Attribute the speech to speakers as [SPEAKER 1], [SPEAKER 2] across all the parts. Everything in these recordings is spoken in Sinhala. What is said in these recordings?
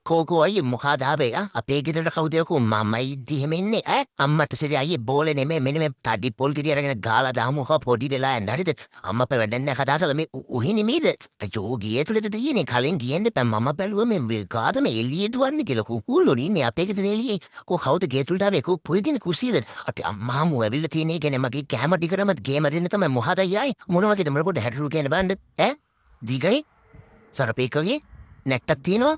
[SPEAKER 1] කෝකෝ අයියේ මොකද ආවේ අපේ ගෙදරට කවුද යකෝ මමයි ඉද්දි එන්නේ අම්මට සිරි අයියේ බෝලේ නෙමෙයි මෙන්න මේ තඩි පොල් ගෙඩි අරගෙන ගාලා දාමු කෝ පොඩි වෙලා යන්න හරිද අම්මා අපේ වැඩක් නැහැ කතා කරලා මේ උහි නෙමෙයිද අයියෝ ගියේ තුලද තියෙන්නේ කලින් ගියෙන්න එපා මම බැලුවා මේ කාද මේ එළියේ දුවන්නේ කියලා කුකුල්ලෝ ඉන්නේ අපේ ගෙදර එළියේ කෝ කවුද ගේ තුලට ආවේ කෝ පොයිදින කුසියද අට අම්මාමු ඇවිල්ලා තියෙන්නේ කියන්නේ මගේ කැම ටිකරම ගේම දෙන්න තමයි මොහද අයියයි මොන වගේද මම පොඩ්ඩ හැටරු කියන බණ්ඩ දිගයි සරපේකගේ නැක්ටක් තියෙනවා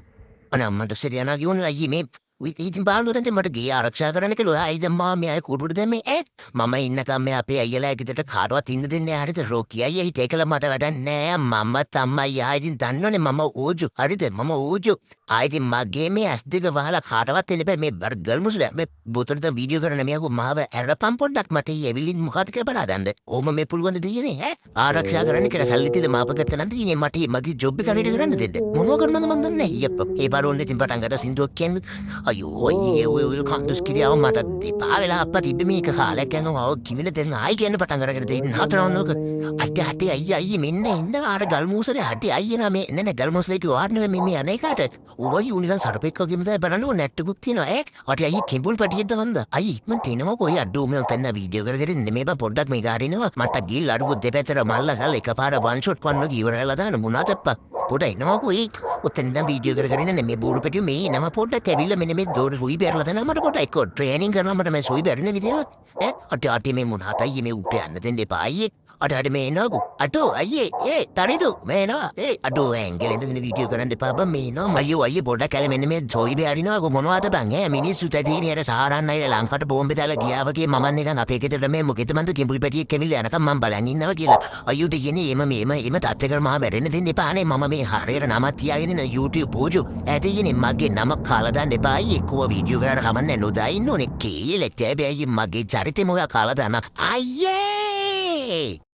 [SPEAKER 1] අනේ අම්මට සිරියනා ගියෝනේ අයියේ මේ ඉතින් බාලුවෙන්ට මට ගේ ආරක්ෂා කරන්න කියලා අයිද අම්මා මේ අය කුඩුට දැම්මේ මම ඉන්නකම් මේ අපේ අයියලා ගෙදරට කාටවත් ඉන්න දෙන්නේ නැහැ හරිද රෝකී අයියා හිට ඒකලා මට වැඩක් නැහැ මම තමයි ආයිදින් දන්නෝනේ මම ඕජු හරිද මම ඕජු ආයිදින් මගේ මේ ඇස් දෙක වහලා කාටවත් එන්න බෑ මේ බර්ගල් මුසල මේ බොතලට වීඩියෝ කරන මෙයාගෝ මාව ඇරපම් පොඩ්ඩක් මට එවිලින් මොකද කියලා බලා ගන්න ඕම මේ පුළුවන් දෙන්නේ ආරක්ෂා කරන්න කියලා සල්ලි තියලා මාප ගත්තා නම් තියෙන්නේ මට මගේ ජොබ් එක හරියට කරන්න දෙන්න මොනව කරනවද මන් දන්නේ නැහැ යප්ප ඒ බරෝන් ඉතින් පටන් ගත්තා සින්දුවක් කියන්නේ අයියෝ ඔය කන්දුස් කිරියාව මට දෙපා වෙලා අප්පා තිබ්බේ මේක කාලයක් යනවා ඔව් කිවිල දෙන්න ආයි කියන්න පටන් අරගෙන තියෙන හතරවන්නෝක අට අයියේ මෙන්න ඉන්න අර ගල් මූසලේ අට අයියේ නා මේ නෑ ගල් මූසලේ කිව්වානේ මේ අනේකට ඔය යුනිවන් සරපෙක්ක වගේම තමයි බලන්න නැට්ටුකුත් තියෙනවා අට අයියේ කිඹුල් පැටියෙක්ද වන්ද අයි මන් තිනම කොයි අඩෝ මේ තන්න වීඩියෝ කරගෙන ඉන්නේ මේ බා පොඩ්ඩක් මේ ගාරිනවා මට ගිල් අඩුව දෙපැත්තට මල්ලා ගාලා එකපාර වන් ෂොට් වන්න ඉවරලා දාන්න මොනවද අප්පා පොඩ එනවා කොයි ඔතෙන් දැන් වීඩියෝ කරගෙන ඉන්නේ මේ බෝරු පැටියෝ මේ නම පොඩ්ඩක් ඇවිල්ලා මෙන්න මේ දොර සුයි බැරලා දැන් මට පොඩ්ඩක් එක්ක ට්‍රේනින් කරනවා මට මේ සුයි බැරින විදියට අට මේ මොනහට අයියේ මේ උට යන්න දෙන්න එපා අයියේ අට මේ එනකෝ අටෝ අයියේ තරිදු මේ එනවා අටෝ ඇංගලෙන් දෙන වීඩියෝ කරන්න එපා බං මේ එනවා අයියෝ පොඩ්ඩක් ඇල මෙන්න මේ සුයි බැරිනවා මොනවද බං මිනිස්සු තදීනේ අර සහරන් අයිලා ලංකාවට බෝම්බේ දාලා ගියා වගේ මම නිකන් අපේ ගෙදර මේ මොකෙද මන්ද කිඹුල් පැටියෙක් කැවිල්ලා යනකම් මම බලන් ඉන්නවා කියලා අයියෝ දෙයනේ එම තත්ත්වයකට මම වැරෙන්න දෙන්න එපා නේ මම මේ හරියට නමක් තියාගෙන ඉන්න YouTube පෝජු ඇදීනේ මගේ නම කාලා දාන්න එපා අයියේ කෝ වීඩියෝ කරලා කමන්නේ නොදායින්න ඕනේ කීලෙක් තැබේ අයියේ මගේ චරිතේ මොකක් කාලා දාන්න අයියේ